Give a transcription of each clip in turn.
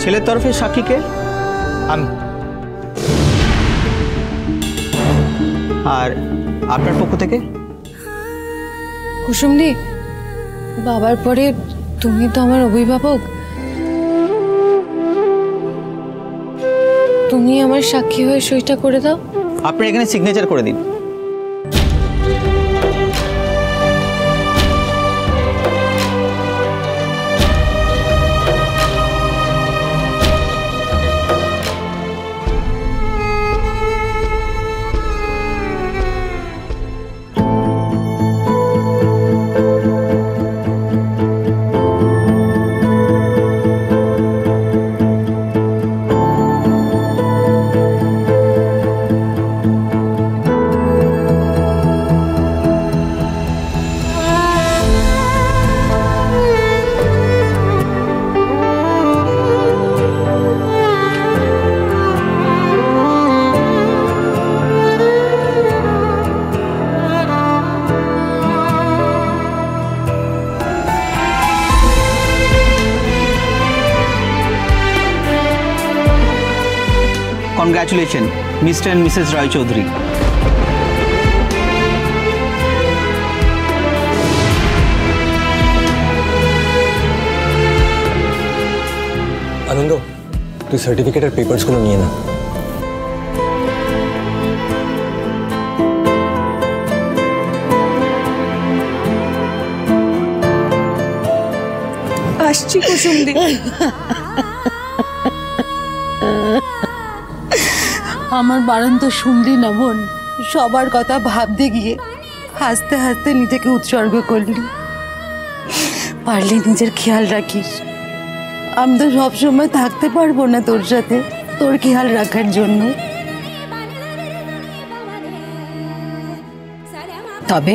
ছেলের তরফে সাক্ষীকে আমি, আর আপনার পক্ষ থেকে কুসুমদি, বাবার পরে তুমি তো আমার অভিভাবক, তুমি আমার সাক্ষী হয়ে সইটা করে দাও। আপনি এখানে সিগনেচার করে দিন। Congratulations, Mr. and Mrs. Roy Chaudhary. আনন্দ, তুই সার্টিফিকেটের পেপারসগুলো নিয়ে না। আসছি কুসুমদি। আমার বারণ তো শুনলি না বোন, সবার কথা ভাবতে গিয়ে হাসতে হাসতে নিজেকে উৎসর্গ করলি। পারলে নিজের খেয়াল রাখিস। আমি তো সবসময় থাকতে পারবো না তোর সাথে, তোর খেয়াল রাখার জন্য। তবে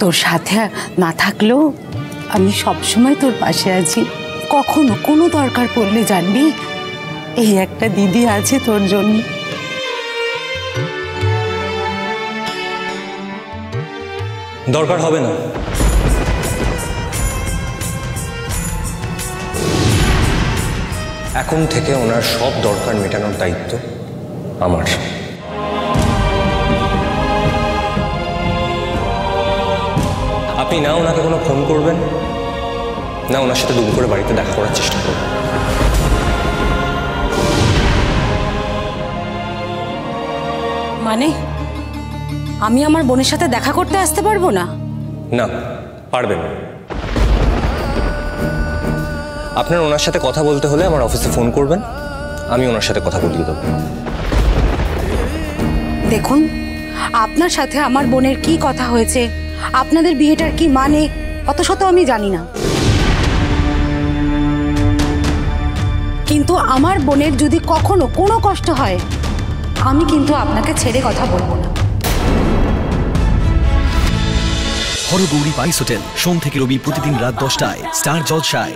তোর সাথে না থাকলেও আমি সবসময় তোর পাশে আছি। কখনো কোনো দরকার পড়লে জানবি এই একটা দিদি আছে তোর জন্য। দরকার হবে না। এখন থেকে ওনার সব দরকার মেটানোর দায়িত্ব আমার। আপনি না ওনাকে কোনো ফোন করবেন, না ওনার সাথে দুম করে বাড়িতে দেখা করার চেষ্টা করবেন। মানে আমি আমার বোনের সাথে দেখা করতে আসতে পারবো না? না, পারবেন। আপনার ওনার সাথে কথা বলতে হলে আমার অফিসে ফোন করবেন, আমি ওনার সাথে কথা বলিয়ে দেবো। দেখুন, আপনার সাথে আমার বোনের কি কথা হয়েছে, আপনাদের বিয়েটার কি মানে, অত শত আমি জানি না। কিন্তু আমার বোনের যদি কখনো কোনো কষ্ট হয়, আমি কিন্তু আপনাকে ছেড়ে কথা বলবো না। হরগৌরী বাইস হোটেল, সোম থেকে রবি প্রতিদিন রাত 10টায় স্টার জলসায়।